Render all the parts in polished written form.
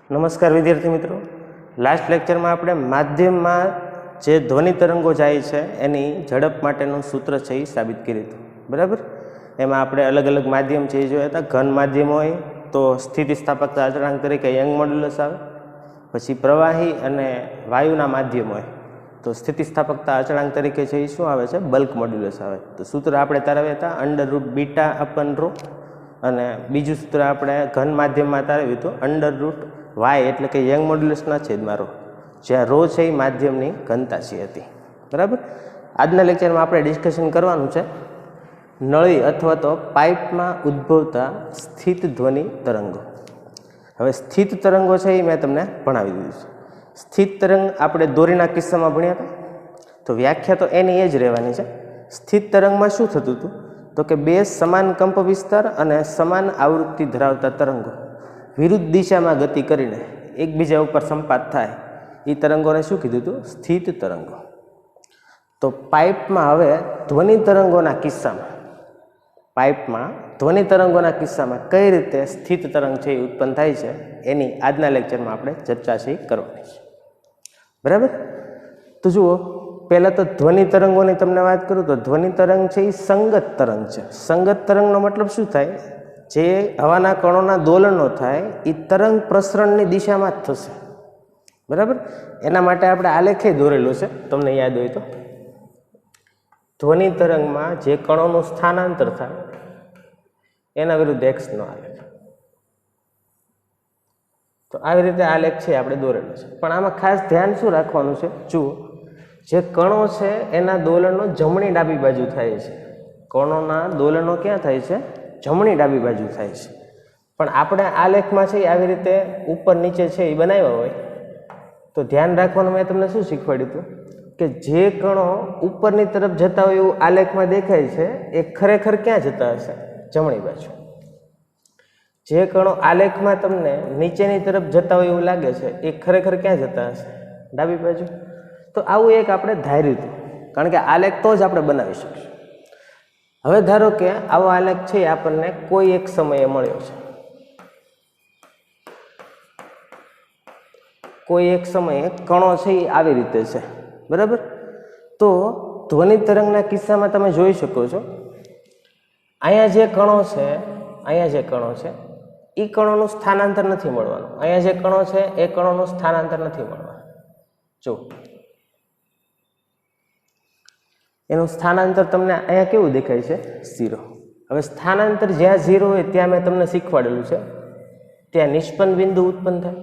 નમસ્કાર વિદ્યાર્થી મિત્રો, લાસ્ટ લેક્ચરમાં આપણે માધ્યમમાં જે ધ્વનિ તરંગો જાય છે એની ઝડપ માટેનું સૂત્ર છે એ સાબિત કર્યું હતું. બરાબર, એમાં આપણે અલગ અલગ માધ્યમ છે એ જોયા હતા. ઘન માધ્યમ હોય તો સ્થિતિસ્થાપકતા અચળાંક તરીકે યંગ મોડ્યુલસ આવે. પછી પ્રવાહી અને વાયુના માધ્યમ હોય તો સ્થિતિસ્થાપકતા અચળાંક તરીકે છે એ શું આવે છે? બલ્ક મોડ્યુલસ આવે. તો સૂત્ર આપણે તારવ્યા હતા √β/ρ, અને બીજું સૂત્ર આપણે ઘન માધ્યમમાં તારવ્યું હતું √y એટલે કે યંગ મોડ્યુલસના છેદમાં ρ, જ્યાં ρ છે એ માધ્યમની ઘનતાશી હતી. બરાબર, આજના લેક્ચરમાં આપણે ડિસ્કશન કરવાનું છે નળી અથવા તો પાઇપમાં ઉદ્ભવતા સ્થિત ધ્વનિ તરંગો. હવે સ્થિત તરંગો છે એ મેં તમને ભણાવી દીધું છે. સ્થિત તરંગ આપણે દોરીના કિસ્સામાં ભણ્યા હતા, તો વ્યાખ્યા તો એની એ જ રહેવાની છે. સ્થિત તરંગમાં શું થતું હતું? તો કે બે સમાન કંપ વિસ્તાર અને સમાન આવૃત્તિ ધરાવતા તરંગો વિરુદ્ધ દિશામાં ગતિ કરીને એકબીજા ઉપર સંપાત થાય એ તરંગોને શું કીધું હતું? સ્થિત તરંગો. તો પાઇપમાં હવે ધ્વનિ તરંગોના કિસ્સામાં કઈ રીતે સ્થિત તરંગ છે એ ઉત્પન્ન થાય છે એની આજના લેક્ચરમાં આપણે ચર્ચા છે કરવાની છે. બરાબર, તો જુઓ, પહેલાં તો ધ્વનિ તરંગોની તમને વાત કરું તો ધ્વનિ તરંગ છે એ સંગત તરંગ છે. સંગત તરંગનો મતલબ શું થાય? જે હવાના કણોના દોલનો થાય એ તરંગ પ્રસરણની દિશામાં જ થશે. બરાબર, એના માટે આપણે આલેખે દોરેલો છે, તમને યાદ હોય તો. ધ્વનિ તરંગમાં જે કણોનું સ્થાનાંતર થાય એના વિરુદ્ધ એક્સનો આલેખ. તો આવી રીતે આલેખ છે આપણે દોરેલો છે. પણ આમાં ખાસ ધ્યાન શું રાખવાનું છે? જુઓ, જે કણો છે એના દોલનો જમણી ડાબી બાજુ થાય છે. કણોના દોલનો ક્યાં થાય છે? જમણી ડાબી બાજુ થાય છે. પણ આપણે આલેખમાં છે આવી રીતે ઉપર નીચે છે એ બનાવ્યા હોય તો ધ્યાન રાખવાનું. મેં તમને શું શીખવાડ્યું હતું કે જે કણો ઉપરની તરફ જતા હોય એવું આલેખમાં દેખાય છે એ ખરેખર ક્યાં જતા હશે? જમણી બાજુ. જે કણો આલેખમાં તમને નીચેની તરફ જતા હોય એવું લાગે છે એ ખરેખર ક્યાં જતા હશે? ડાબી બાજુ. તો આવું એક આપણે ધાર્યું હતું, કારણ કે આલેખ તો જ આપણે બનાવી શકીશું. હવે ધારો કે આવો આલેખ છે આપણને કોઈ એક સમયે મળ્યો છે. કોઈ એક સમયે કણો છે એ આવી રીતે છે. બરાબર, તો ધ્વનિ તરંગના કિસ્સામાં તમે જોઈ શકો છો અહીંયા જે કણો છે એ કણોનું સ્થાનાંતર નથી મળવાનું. અહીંયા જે કણો છે એ કણોનું સ્થાનાંતર નથી મળવાનું. જો એનું સ્થાનાંતર તમને અહીંયા કેવું દેખાય છે? 0. હવે સ્થાનાંતર જ્યાં 0 હોય ત્યાં મેં તમને શીખવાડેલું છે ત્યાં નિષ્પન્ન બિંદુ ઉત્પન્ન થાય.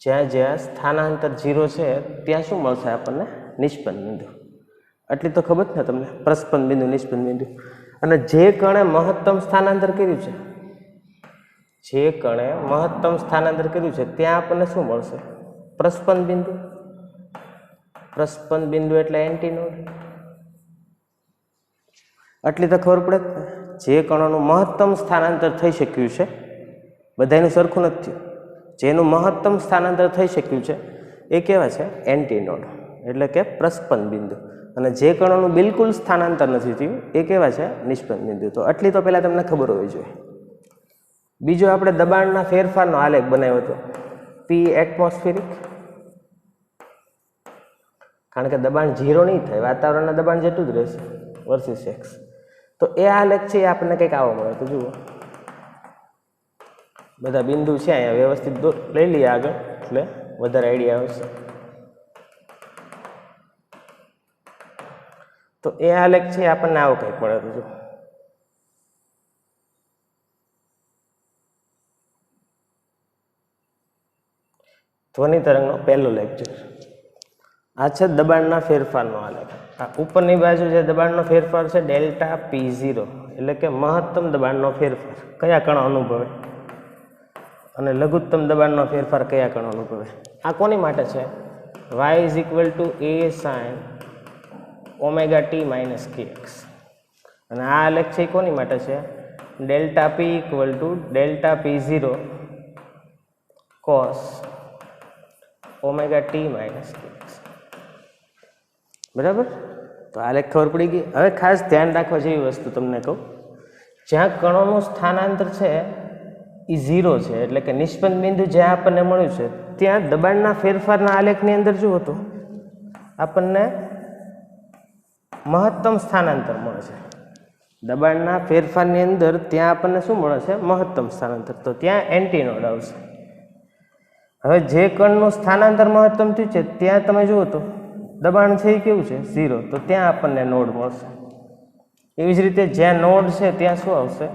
જ્યાં સ્થાનાંતર 0 છે ત્યાં શું મળશે આપણને? નિષ્પન્ન બિંદુ. એટલી તો ખબર છે ને તમને? પ્રસ્પન્ન બિંદુ, નિષ્પન્ન બિંદુ. અને જે કણે મહત્તમ સ્થાનાંતર કર્યું છે ત્યાં આપણને શું મળશે? પ્રસ્પન્ન બિંદુ. પ્રસ્પન્ન બિંદુ એટલે એન્ટીનોડ. એટલી તો ખબર પડે જે કણોનું મહત્તમ સ્થાનાંતર થઈ શક્યું છે, બધાનું સરખું નથી થયું, જેનું મહત્તમ સ્થાનાંતર થઈ શક્યું છે એ કેવા છે? એન્ટીનોડ, એટલે કે પ્રસ્પન્ન બિંદુ. અને જે કણોનું બિલકુલ સ્થાનાંતર નથી થયું એ કેવા છે? નિષ્પન્ન બિંદુ. તો આટલી તો પહેલાં તમને ખબર હોવી જોઈએ. બીજો આપણે દબાણના ફેરફારનો આલેખ બનાવ્યો હતો, P એટમોસ્ફિરિક. કારણ કે દબાણ 0 નહીં થાય, વાતાવરણના દબાણ જેટલું જ રહેશે વર્સિસ x. તો એ આલેખ છે એ આપણને કંઈક આવો મળે. તો જુઓ, બધા બિંદુ છે અહીંયા વ્યવસ્થિત લઈ લઈએ આગળ એટલે વધારે આઈડિયા આવશે. તો એ આલેખ છે આપણને આવો કંઈક મળે. તો જો ધ્વનિ તરંગનો પહેલો લેક્ચર. આ છે દબાણના ફેરફારનો આલેખ. આ ઉપરની બાજુ જે દબાણનો ફેરફાર છે ΔP0 એટલે કે મહત્તમ દબાણનો ફેરફાર કયા કણો અનુભવે, અને લઘુત્તમ દબાણનો ફેરફાર કયા કણો અનુભવે. આ કોની માટે છે? y = a sin ωt-kx. અને આ આલેખ છે એ કોની માટે છે? ΔP ΔP0 cos ωt-kx. બરાબર, તો આલેખ ખબર પડી ગઈ. હવે ખાસ ધ્યાન રાખવા જેવી વસ્તુ તમને કહું, જ્યાં કણોનું સ્થાનાંતર છે એ 0 છે, એટલે કે નિષ્પન્ન બિંદુ જ્યાં આપણને મળ્યું છે ત્યાં દબાણના ફેરફારના આલેખની અંદર જુઓ તો આપણને મહત્તમ સ્થાનાંતર મળે છે. દબાણના ફેરફારની અંદર ત્યાં આપણને શું મળે છે? મહત્તમ સ્થાનાંતર. તો ત્યાં એન્ટીનોડ આવશે. હવે જે કણનું સ્થાનાંતર મહત્તમ થયું છે ત્યાં તમે જુઓ તો દબાણ છે એ કેવું છે? 0. તો ત્યાં આપણને નોડ મળશે. એવી જ રીતે જ્યાં નોડ છે ત્યાં શું આવશે?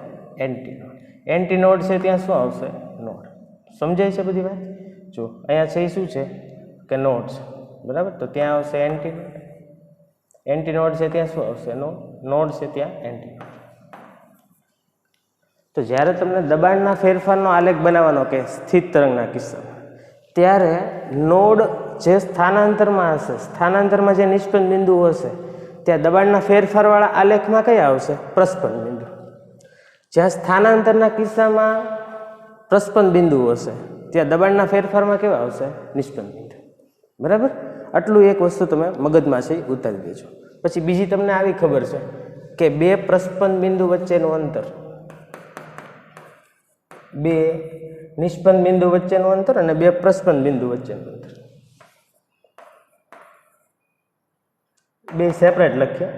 એન્ટીનોડ. એન્ટીનોડ છે ત્યાં શું આવશે? નોડ. સમજાય છે બધી વાત? જો અહીંયા છે એ શું છે? કે નોડ છે, બરાબર. તો ત્યાં આવશે એન્ટીનોડ. એન્ટીનોડ છે ત્યાં શું આવશે? નોડ છે ત્યાં એન્ટીનોડ. તો જ્યારે તમને દબાણના ફેરફારનો આલેખ બનાવવાનો કે સ્થિત તરંગના કિસ્સામાં, ત્યારે નોડ જે સ્થાનાંતરમાં હશે, સ્થાનાંતરમાં જે નિષ્પન્ન બિંદુઓ હશે, ત્યાં દબાણના ફેરફારવાળા આલેખમાં કયા આવશે? પ્રસ્પન્ન બિંદુ. જ્યાં સ્થાનાંતરના કિસ્સામાં પ્રસ્પન્ન બિંદુઓ હશે, ત્યાં દબાણના ફેરફારમાં કેવા આવશે? નિષ્પન્ન બિંદુ. બરાબર. આટલું એક વસ્તુ તમે મગજમાં છે ઉતારી દેજો. પછી બીજી તમને આવી ખબર છે કે બે પ્રસ્પન્ન બિંદુ વચ્ચેનું અંતર, બે નિષ્પન્ન બિંદુ વચ્ચેનું અંતર અને બે પ્રસ્પન્ન બિંદુ વચ્ચેનું અંતર, બે સેપરેટ લખીએ.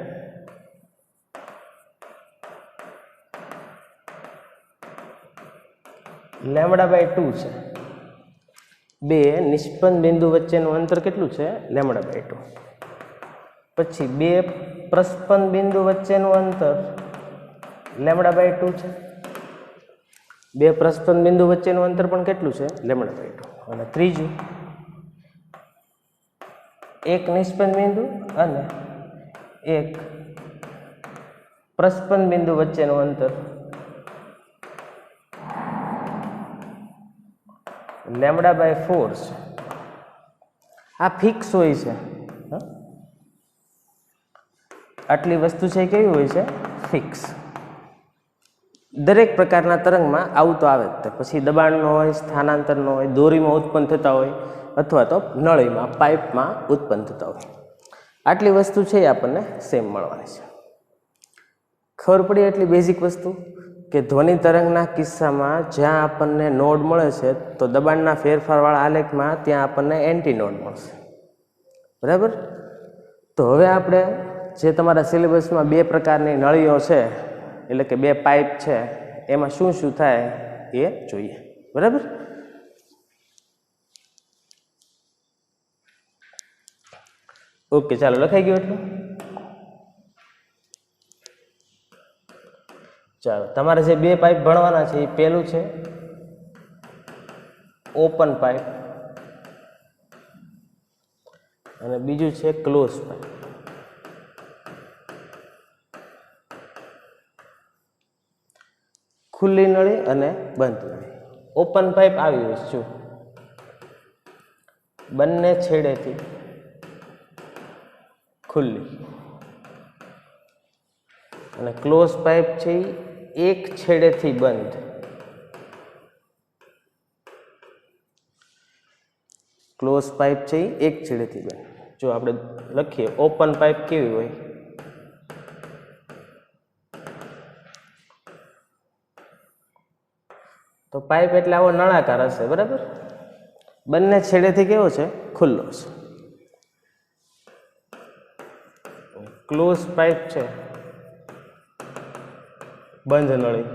λ/2 છે. બે નિષ્પન્ન બિંદુ વચ્ચેનું અંતર કેટલું છે? λ/2. પછી બે પ્રસ્પન્ન બિંદુ વચ્ચેનું અંતર λ/2 છે. બે પ્રસ્પન્ન બિંદુ વચ્ચેનું અંતર પણ કેટલું છે? λ/2. અને ત્રીજું, એક નિષ્પન્ન બિંદુ અને એક પ્રસ્પન્ન બિંદુ વચ્ચેનું અંતર λ/4 છે. આ ફિક્સ હોય છે. આટલી વસ્તુ છે કેવી હોય છે? ફિક્સ. દરેક પ્રકારના તરંગમાં આવું તો આવે જ. પછી દબાણનો હોય, સ્થાનાંતરનો હોય, દોરીમાં ઉત્પન્ન થતા હોય, અથવા તો નળીમાં, પાઇપમાં ઉત્પન્ન થતા હોય. આટલી વસ્તુ છે એ આપણને સેમ મળવાની છે. ખબર પડી એટલી બેઝિક વસ્તુ કે ધ્વનિ તરંગના કિસ્સામાં જ્યાં આપણને નોડ મળે છે, તો દબાણના ફેરફારવાળા આલેખમાં ત્યાં આપણને એન્ટી નોડ મળશે. બરાબર. તો હવે આપણે જે તમારા સિલેબસમાં બે પ્રકારની નળીઓ છે, એટલે કે બે પાઇપ છે, એમાં શું શું થાય એ જોઈએ. બરાબર. ઓકે, ચાલો લખાઈ ગયું એટલું. ચાલો, તમારે જે બે પાઇપ ભણવાના છે એ પહેલું છે ઓપન પાઇપ અને બીજું છે ક્લોઝ પાઇપ. ખુલ્લી નળી અને બંધ નળી. ઓપન પાઇપ આવી હોય છે, બંને છેડેથી ખુલ્લી, અને ક્લોઝ પાઇપ છે એક છેડેથી બંધ. ક્લોઝ પાઇપ છે એક છેડેથી બંધ. જો આપણે લખીએ ઓપન પાઇપ કેવી હોય? તો પાઇપ એટલે આવો નળાકાર હશે. બરાબર. બંને છેડેથી કેવો છે? ખુલ્લો છે. ક્લોઝ પાઇપ છે બંધ નળી,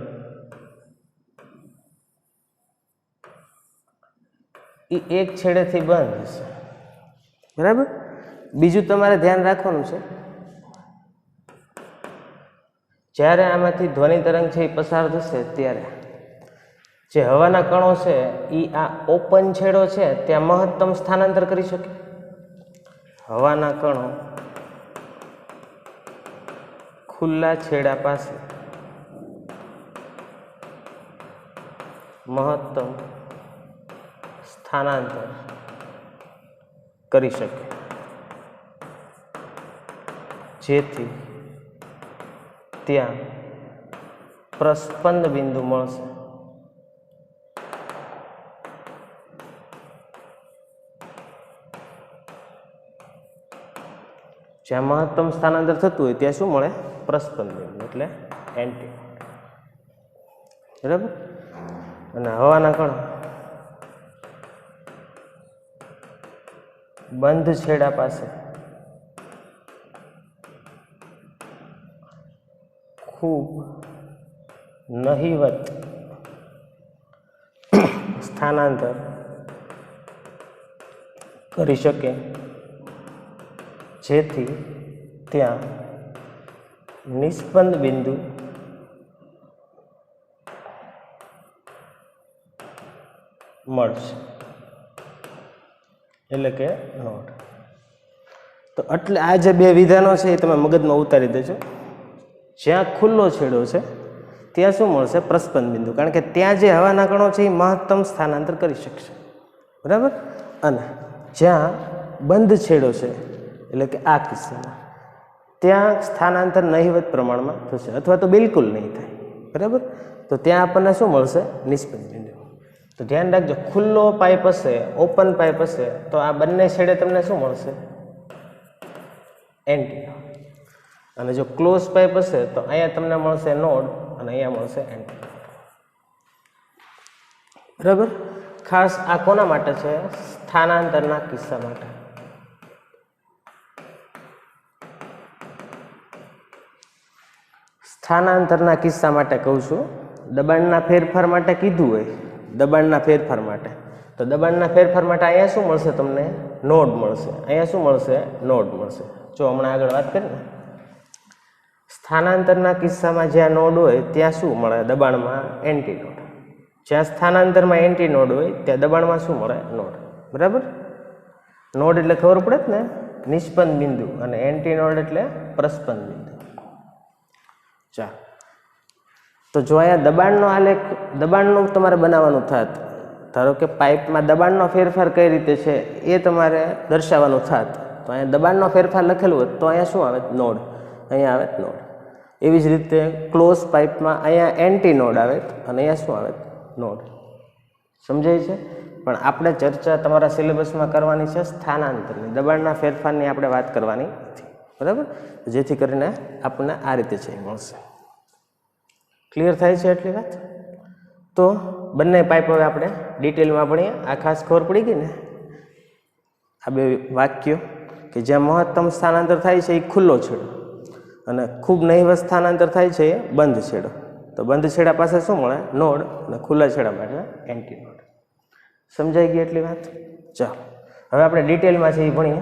એ એક છેડેથી બંધ હશે. બરાબર. બીજું તમારે ધ્યાન રાખવાનું છે, જ્યારે આમાંથી ધ્વનિ તરંગ છે એ પસાર થશે ત્યારે જે હવાના કણો છે એ આ ઓપન છેડો છે ત્યાં મહત્તમ સ્થાનાંતર કરી શકે. હવાના કણો ખુલ્લા છેડા પાસે મહત્તમ સ્થાનાંતર કરી શકે, જેથી ત્યાં પ્રસ્પન્ન બિંદુ મળશે. જ્યાં મહત્તમ સ્થાનાંતર થતું હોય ત્યાં શું મળે? પ્રસ્પન્ન બિંદુ, એટલે એન્ટી. બરાબર. અને હવાના કણો બંધ છેડા પાસે ખૂબ નહિવત સ્થાનાંતર કરી શકે, જેથી ત્યાં નિસ્પંદ બિંદુ મળશે, એટલે કે નોડ. તો એટલે આ જે બે વિધાનો છે એ તમે મગજમાં ઉતારી દેજો. જ્યાં ખુલ્લો છેડો છે ત્યાં શું મળશે? પ્રસ્પંદ બિંદુ, કારણ કે ત્યાં જે હવાના કણો છે એ મહત્તમ સ્થાનાંતર કરી શકશે, બરાબર. અને જ્યાં બંધ છેડો છે એટલે કે આ કિસ્સામાં ત્યાં સ્થાનાંતર નહિવત પ્રમાણમાં થશે અથવા તો બિલકુલ નહીં થાય, બરાબર. તો ત્યાં આપણને શું મળશે? નિસ્પંદ બિંદુ. તો ધ્યાન રાખજો, ખુલ્લો પાઇપ હશે, ઓપન પાઇપ હશે, તો આ બંને છેડે તમને શું મળશે? એન્ટી. અને જો ક્લોઝ પાઇપ હશે તો અહીંયા તમને મળશે નોડ અને અહીંયા મળશે એન્ટી, બરાબર. ખાસ આ કોના માટે છે? સ્થાનાંતરના કિસ્સા માટે. સ્થાનાંતરના કિસ્સા માટે કહું છું. દબાણના ફેરફાર માટે કીધું હોય, દબાણના ફેરફાર માટે, તો દબાણના ફેરફાર માટે અહીંયા શું મળશે? તમને નોડ મળશે. અહીંયા શું મળશે? નોડ મળશે. જો હમણાં આગળ વાત કરીએ ને, સ્થાનાંતરના કિસ્સામાં જ્યાં નોડ હોય ત્યાં શું મળે? દબાણમાં એન્ટી નોડ. જ્યાં સ્થાનાંતરમાં એન્ટી નોડ હોય ત્યાં દબાણમાં શું મળે? નોડ, બરાબર. નોડ એટલે ખબર પડે જ ને, નિસ્પંદ બિંદુ, અને એન્ટી નોડ એટલે પ્રસ્પંદ બિંદુ. ચાલો, તો જો અહીંયા દબાણનો આલેખ, દબાણનું તમારે બનાવવાનું થાત, ધારો કે પાઇપમાં દબાણનો ફેરફાર કઈ રીતે છે એ તમારે દર્શાવવાનું થાત, તો અહીંયા દબાણનો ફેરફાર લખેલું હોત તો અહીંયા શું આવે? નોડ. અહીંયા આવે નોડ. એવી જ રીતે ક્લોઝ પાઇપમાં અહીંયા એન્ટી નોડ આવે અને અહીંયા શું આવે? નોડ. સમજાય છે? પણ આપણે ચર્ચા તમારા સિલેબસમાં કરવાની છે સ્થાનાંતરની, દબાણના ફેરફારની આપણે વાત કરવાની નથી, બરાબર. જેથી કરીને આપણને આ રીતે છે મળશે. ક્લિયર થાય છે એટલી વાત? તો બંને પાઇપ હવે આપણે ડિટેલમાં ભણીએ. આ ખાસ ખબર પડી ગઈ ને, આ બે વાક્યો કે જ્યાં મહત્તમ સ્થાનાંતર થાય છે એ ખુલ્લો છેડો અને ખૂબ નહિવત સ્થાનાંતર થાય છે એ બંધ છેડો. તો બંધ છેડા પાસે શું મળે? નોડ. અને ખુલ્લા છેડા માટે એન્ટી નોડ. સમજાઈ ગઈ એટલી વાત? ચાલો, હવે આપણે ડિટેલમાં છે એ ભણીએ.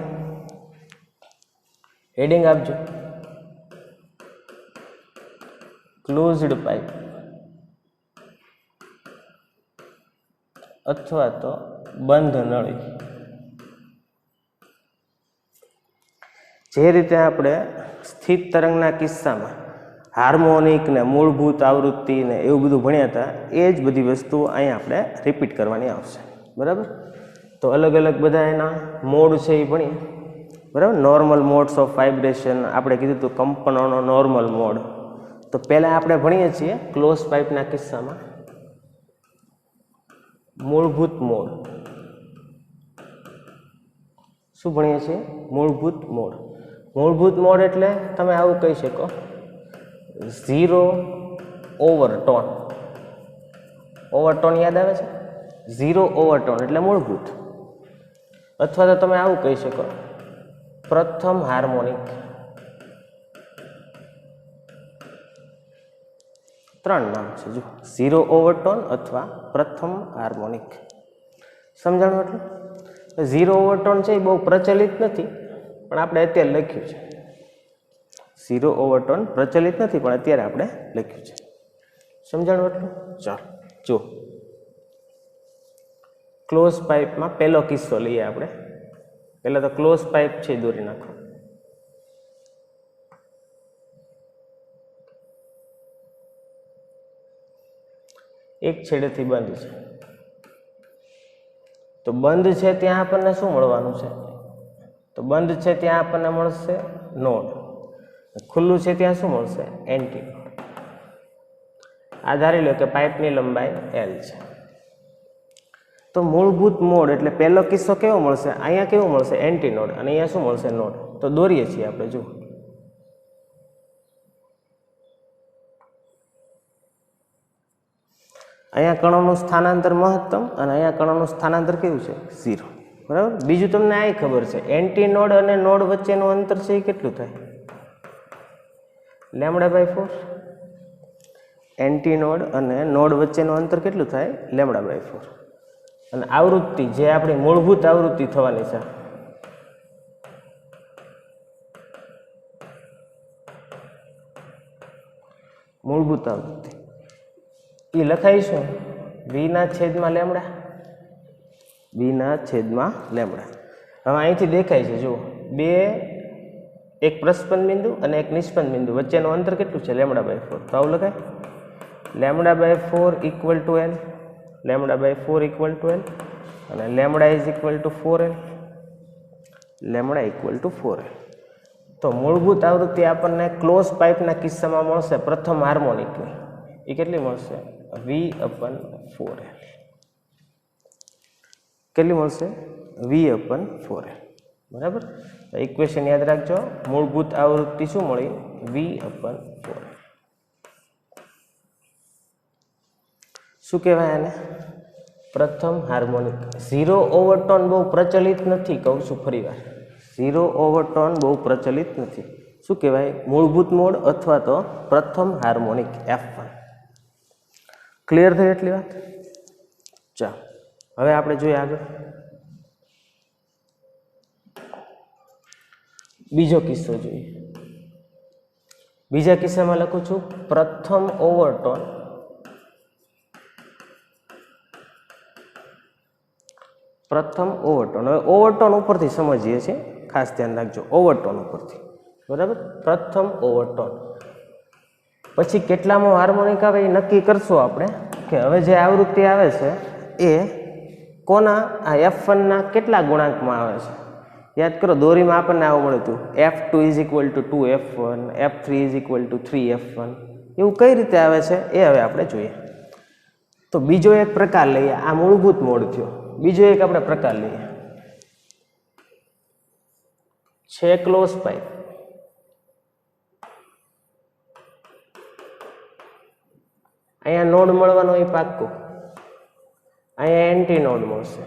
હેડિંગ આપજો. ક્લોઝડ પાઇપ અથવા તો બંધ નળી. જે રીતે આપણે સ્થિત તરંગના કિસ્સામાં હાર્મોનિક ને મૂળભૂત આવૃત્તિ ને એવું બધું ભણ્યા હતા, એ જ બધી વસ્તુઓ અહીંયા આપણે રિપીટ કરવાની આવશે, બરાબર. તો અલગ અલગ બધા એના મોડ છે એ ભણીએ, બરાબર. નોર્મલ મોડ્સ ઓફ વાઇબ્રેશન આપણે કીધું હતું, કંપનોનો નોર્મલ મોડ. તો પહેલાં આપણે ભણીએ છીએ ક્લોઝ પાઇપના કિસ્સામાં મૂળભૂત મોડ. શું ભણીએ છીએ? મૂળભૂત મોડ. મૂળભૂત મોડ એટલે તમે આવું કહી શકો, 0 ઓવરટોન. ઓવરટોન યાદ આવે છે? 0 ઓવરટોન એટલે મૂળભૂત. અથવા તો તમે આવું કહી શકો, પ્રથમ હાર્મોનિક. 3 નામ છે જો, 0 ઓવરટોન અથવા પ્રથમ હાર્મોનિક. સમજાણું? એટલે 0 ઓવરટોન છે એ બહુ પ્રચલિત નથી, પણ આપણે અત્યારે લખ્યું છે. 0 ઓવરટોન પ્રચલિત નથી, પણ અત્યારે આપણે લખ્યું છે. સમજાણું? એટલું? ચાલો જો, ક્લોઝ પાઇપમાં પહેલો કિસ્સો લઈએ આપણે. પહેલાં તો ક્લોઝ પાઇપ છે દોરી નાખો. એક છેડેથી બંધ છે, તો બંધ છે ત્યાં આપણને શું મળવાનું છે? તો બંધ છે ત્યાં આપણને મળશે નોડ. ખુલ્લું છે ત્યાં શું મળશે? Anti node. આ ધારી લો કે પાઇપની લંબાઈ L છે. તો મૂળભૂત મોડ એટલે પહેલો કિસ્સો કેવો મળશે? અહીંયા કેવું મળશે? Anti node. અને અહીંયા શું મળશે? નોડ. તો દોરીએ છીએ આપણે. જુઓ, અહીંયા કણોનું સ્થાનાંતર મહત્તમ અને અહીંયા કણોનું સ્થાનાંતર કેવું છે 0. બરાબર. બીજું તમને આ ખબર છે એન્ટી નોડ અને નોડ વચ્ચેનું અંતર છે એ કેટલું થાય λ/4. એન્ટી નોડ અને નોડ વચ્ચેનું અંતર કેટલું થાય λ/4. અને આવૃત્તિ જે આપણી મૂળભૂત આવૃત્તિ થવાની છે મૂળભૂત આવૃત્તિ એ લખાઈશું v/λ. v/λ. હવે અહીંથી દેખાય છે જુઓ બે એક પ્રસ્પંદ બિંદુ અને એક નિષ્પંદ બિંદુ વચ્ચેનું અંતર કેટલું છે λ/4. તો આવું લખાય λ/4 = l. λ/4 = l અને λ = 4l. λ = 4l. તો મૂળભૂત આવૃત્તિ આપણને ક્લોઝ પાઇપના કિસ્સામાં મળશે પ્રથમ હાર્મોનિકની. એ કેટલી મળશે v/4l. કેટલી મળશે v/4l. બરાબર. ઇક્વેશન યાદ રાખજો. મૂળભૂત આવૃત્તિ શું મળી v/4l. શું કહેવાય આને પ્રથમ હાર્મોનિક. 0 ઓવરટોન બહુ પ્રચલિત નથી. કહું છું ફરીવાર 0 ઓવરટોન બહુ પ્રચલિત નથી. શું કહેવાય મૂળભૂત મોડ અથવા તો પ્રથમ હાર્મોનિક F1. ક્લિયર થઈ એટલી વાત. ચાલો હવે આપણે જોઈએ આગળ બીજો કિસ્સો જોઈએ. બીજા કિસ્સામાં લખું છું પ્રથમ ઓવરટોન હવે ઓવરટોન ઉપરથી સમજીએ છીએ. ખાસ ધ્યાન રાખજો ઓવરટોન ઉપરથી. બરાબર. પ્રથમ ઓવરટોન પછી કેટલામો હાર્મોનિક આવે એ નક્કી કરશું આપણે કે હવે જે આવૃત્તિ આવે છે એ કોના આ F1ના કેટલા ગુણાંકમાં આવે છે. યાદ કરો દોરીમાં આપણને આવું મળ્યું હતું F2 = 2F1, F3 = 3F1. એવું કઈ રીતે આવે છે એ હવે આપણે જોઈએ. તો બીજો એક પ્રકાર લઈએ. આ મૂળભૂત મોડ થયો. બીજો એક આપણે પ્રકાર લઈએ છે ક્લોઝ પાઇપ. અહીંયા નોડ મળવાનો એ પાક્કો. અહીંયા એન્ટી નોડ મળશે.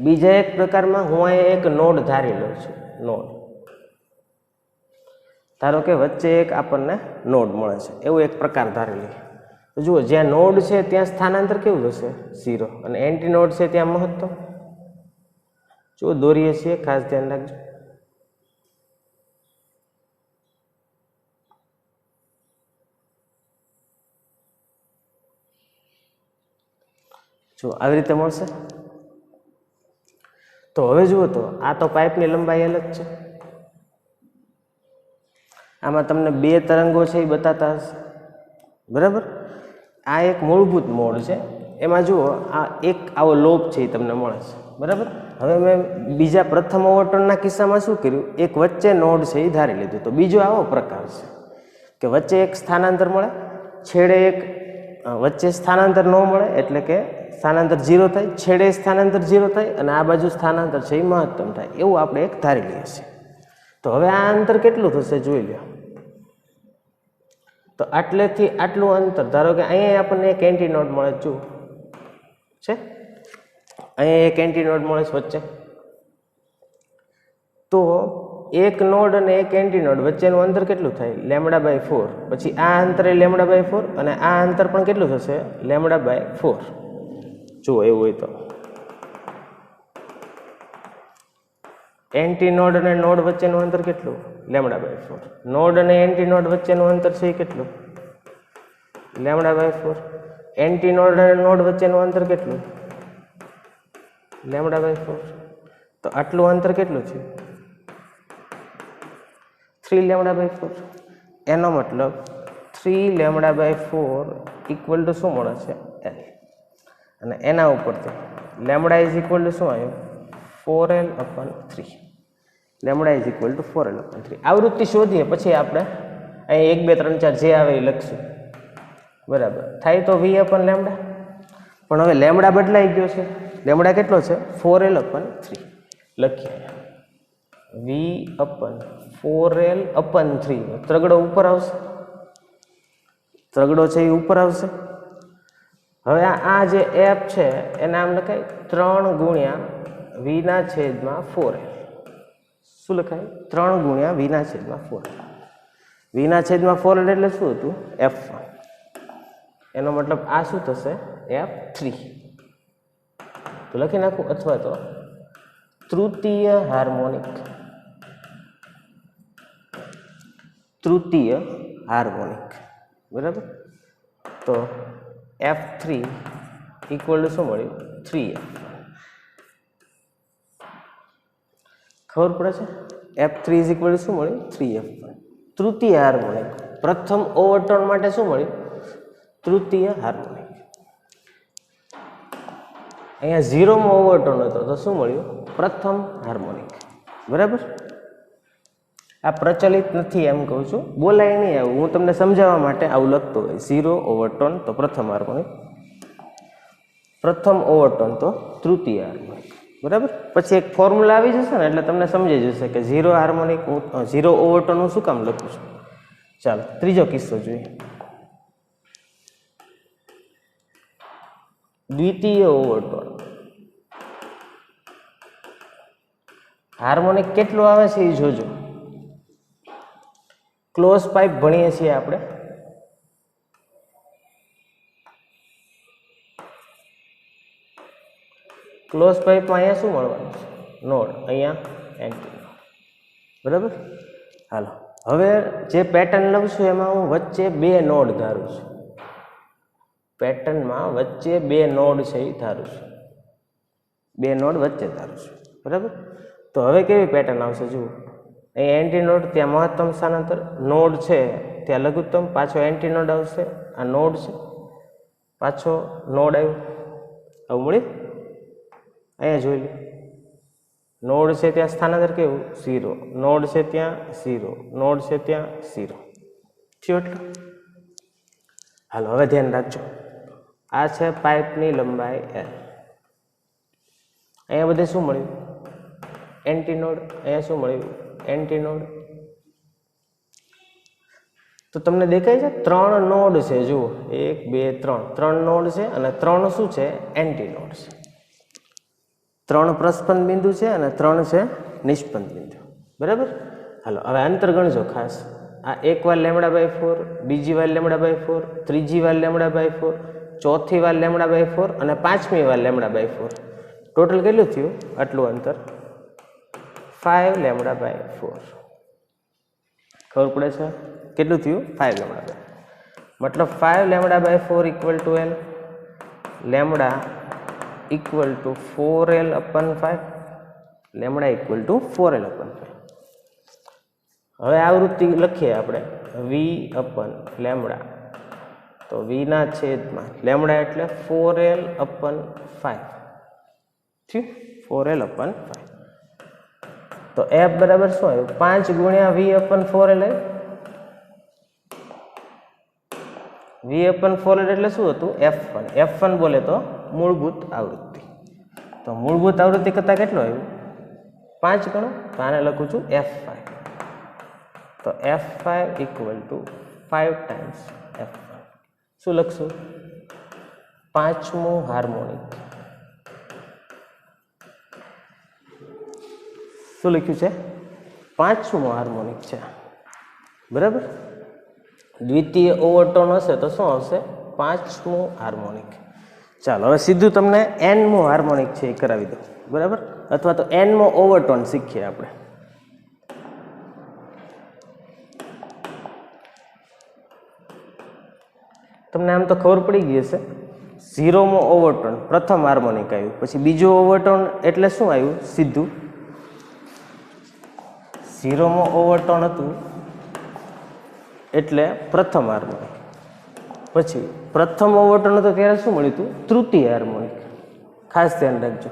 બીજા એક પ્રકારમાં હું અહીંયા એક નોડ ધારી લઉં છું. નોડ ધારો કે વચ્ચે એક આપણને નોડ મળે છે એવો એક પ્રકાર ધારી લઈએ. તો જુઓ જ્યાં નોડ છે ત્યાં સ્થાનાંતર કેવું થશે 0 અને એન્ટી નોડ છે ત્યાં મહત્તમ. જો દોરીએ છીએ ખાસ ધ્યાન રાખજો. જો આવી રીતે મળશે. તો હવે જુઓ તો આ તો પાઇપની લંબાઈ અલગ છે. આમાં તમને બે તરંગો છે એ બતાતા હશે. બરાબર. આ એક મૂળભૂત મોડ છે. એમાં જુઓ આ એક આવો લોબ છે એ તમને મળે છે. બરાબર. હવે મેં બીજા પ્રથમ ઓવરટોનના કિસ્સામાં શું કર્યું એક વચ્ચે નોડ છે એ ધારી લીધું. તો બીજો આવો પ્રકાર છે કે વચ્ચે એક સ્થાનાંતર મળે છેડે એક વચ્ચે સ્થાનાંતર ન મળે એટલે કે સ્થાનાંતર 0 થાય છેડે સ્થાનાંતર 0 થાય અને આ બાજુ સ્થાનાંતર છે એ મહત્તમ થાય એવું આપણે એક ધારી લઈએ છીએ. તો હવે આ અંતર કેટલું થશે જોઈ લો. તો આટલેથી આટલું અંતર ધારો કે અહીંયા આપણને એક એન્ટી નોડ મળે છે અહીંયા એક એન્ટી નોડ મળે છે વચ્ચે. તો એક નોડ અને એક એન્ટી નોડ વચ્ચેનું અંતર કેટલું થાય λ/4. પછી આ અંતર એ λ/4 અને આ અંતર પણ કેટલું થશે λ/4. જુઓ એવું હોય તો એન્ટી નોડ અને નોડ વચ્ચેનું અંતર કેટલું λ/4. નોડ અને એન્ટી નોડ વચ્ચેનું અંતર છે એ કેટલું λ/4. એન્ટી નોડ અને નોડ વચ્ચેનું અંતર કેટલું λ/4. તો આટલું અંતર કેટલું છે 3λ/4. એનો મતલબ 3λ/4 = શું મળે છે l. અને એના ઉપરથી λ = શું આવ્યું 4l/3. λ = 4l/3. આવૃત્તિ શોધીએ પછી આપણે અહીં 1 2 3 4 જે આવે એ લખશું. બરાબર થાય તો v/λ. પણ હવે લેમડા બદલાઈ ગયો છે. લેમડા કેટલો છે 4l/3. લખીએ v/4l/3. ત્રગડો ઉપર આવશે. ત્રગડો છે એ ઉપર આવશે હવે આ જે એફ છે એને આમ લખાય 3 ગુણ્યા વીના છેદમાં 4l. શું લખાય? 3 ગુણ્યા વીના છેદમાં 4l. વીના છેદમાં 4l એટલે શું હતું? F1. એનો મતલબ આ શું થશે? F3. તો લખી નાખું, અથવા તો તૃતીય હાર્મોનિક. તૃતીય હાર્મોનિક, બરાબર. તો F3 ઇક્વલ ટુ શું મળ્યું? 3F. ખબર પડે છે? F3 ઇઝ ઇક્વલ ટુ શું મળ્યું? 3F1. તૃતીય હાર્મોનિક. પ્રથમ ઓવરટોન માટે શું મળ્યું? તૃતીય હાર્મોનિક. અહીંયા 0માં ઓવરટોન હતો તો શું મળ્યું? પ્રથમ હાર્મોનિક, બરાબર. આ પ્રચલિત નથી એમ કહું છું, બોલાય નહીં આવું, હું તમને સમજાવવા માટે આવું લખતો હોય. 0 ઓવરટોન તો પ્રથમ હાર્મોનિક, પ્રથમ ઓવરટોન તો તૃતીય હાર્મોનિક, બરાબર. પછી એક ફોર્મ્યુલા આવી જશે ને એટલે તમને સમજી જશે કે 0 હાર્મોનિક 0 ઓવરટોન હું શું કામ લખું છું. ચાલો ત્રીજો કિસ્સો જોઈએ. દ્વિતીય ઓવરટોન. હાર્મોનિક કેટલું આવે છે એ જોજો. ક્લોઝ પાઇપ ભણીએ છીએ આપણે. ક્લોઝ પાઇપમાં અહીંયા શું મળવાનું છે? નોડ. અહીંયા એન્ટી, બરાબર. હાલો, હવે જે પેટર્ન લઉં છું એમાં હું વચ્ચે 2 નોડ ધારું છું. પેટર્નમાં વચ્ચે 2 નોડ છે એ ધારું છું. 2 નોડ વચ્ચે ધારું છું, બરાબર. તો હવે કેવી પેટર્ન આવશે? જુઓ, અહીંયા એન્ટી નોડ, ત્યાં મહત્તમ સ્થાનાંતર, નોડ છે ત્યાં લઘુત્તમ, પાછો એન્ટી નોડ આવશે, આ નોડ છે, પાછો નોડ આવ્યો, આવું મળ્યું. અહીંયા જોઈ લો, નોડ છે ત્યાં સ્થાનાંતર કેવું? 0. નોડ છે ત્યાં 0. નોડ છે ત્યાં 0. થયું એટલું? હાલો, હવે ધ્યાન રાખજો. આ છે પાઇપની લંબાઈ L. અહીંયા બધે શું મળ્યું? Anti node. અહીંયા શું મળ્યું? Anti node. તો તમને દેખાય છે 3 નોડ છે. જુઓ, 1 2 3 3 નોડ છે અને 3 શું છે? એન્ટી નોડ છે. 3 પ્રસ્પંદ બિંદુ છે અને 3 છે નિષ્પંદ બિંદુ, બરાબર. હાલો, હવે અંતર ગણજો ખાસ. આ એક વાર λ/4, બીજી વાર λ/4, ત્રીજી વાર λ/4, ચોથી વાર λ/4 અને પાંચમી વાર λ/4. ટોટલ કેટલું થયું? આટલું અંતર 5 λ/4. ખબર પડે છે? કેટલું થયું? 5 λ/4. મતલબ 5 λ/4 equal to L. Lambda equal to 4L/5. Lambda equal to 4L/5. હવે આવૃત્તિ લખીએ આપણે V/લેમડા. તો વીના છેદમાં લેમડા એટલે 4L/5 થયું. 4L/5. તો F બરાબર શું આવ્યું? 5 ગુણ્યા V/4L. V/4L એટલે શું હતું? F1. F1 બોલે તો મૂળભૂત આવૃત્તિ. તો મૂળભૂત આવૃત્તિ કરતાં કેટલું આવ્યું? 5 ગણો. તો આને લખું છું F5. તો F5 equal to 5 times F1. શું લખશું? 5મું હાર્મોનિક. શું લખ્યું છે? 5મું હાર્મોનિક છે, બરાબર. દ્વિતીય ઓવરટોન હશે તો શું આવશે? 5મું હાર્મોનિક. ચાલો, હવે સીધું તમને nમું હાર્મોનિક છે એ કરાવી દો, બરાબર. અથવા તો nમો ઓવરટોન શીખીએ આપણે. તમને આમ તો ખબર પડી ગઈ હશે. 0મો ઓવરટોન પ્રથમ હાર્મોનિક આવ્યું, પછી બીજું ઓવરટોન એટલે શું આવ્યું? સીધું 0મો ઓવરટોન હતું એટલે પ્રથમ હાર્મોનિક. પછી પ્રથમ ઓવરટોન હતો ત્યારે શું મળ્યું હતું? તૃતીય હાર્મોનિક. ખાસ ધ્યાન રાખજો.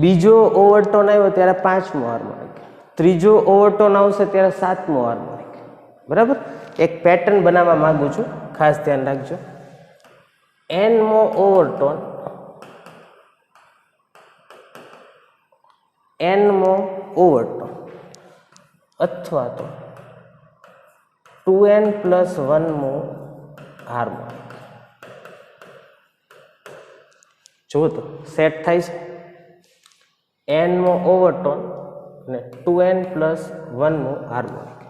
બીજો ઓવરટોન આવ્યો ત્યારે 5મો હાર્મોનિક. ત્રીજો ઓવરટોન આવશે ત્યારે 7મો હાર્મોનિક, બરાબર. એક પેટર્ન બનાવવા માંગુ છું, ખાસ ધ્યાન રાખજો. nમો ઓવરટોન, nમો ઓવરટોન અથવા તો 2n + 1મો હાર્મોનિક. જો તો સેટ થાય છે n મો ઓવરટોન અને 2n + 1મો હાર્મોનિક.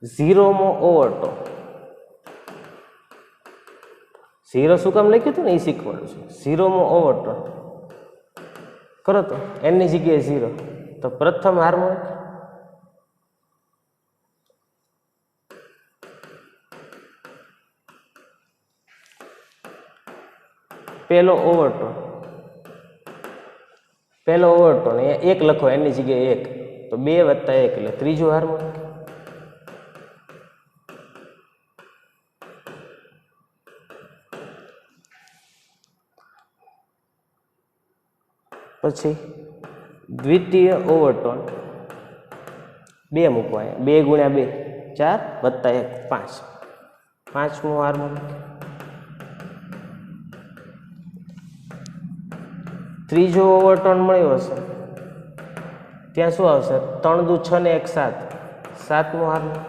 0મો ઓવરટોન 0 શું કામ લખ્યું હતું ને એ શીખવાડું છું. 0મો ઓવરટોન કરો તો n ની જગ્યાએ 0 તો પ્રથમ હાર્મોનિક, પહેલો ઓવરટોન અહીંયા 1 લખો n ની જગ્યાએ 1 તો 2 + 1 એટલે ત્રીજું હાર્મોનિક. પછી દ્વિતીય ઓવરટોન 2 મૂકો અહીંયા 2 × 2 4 + 1 5 પાંચમો હાર્મોનિક. ત્રીજો ઓવરટોન મળ્યો હશે ત્યાં શું આવશે 3 દુ 6 ને 1 7 સાતમો હાર્મોનિક.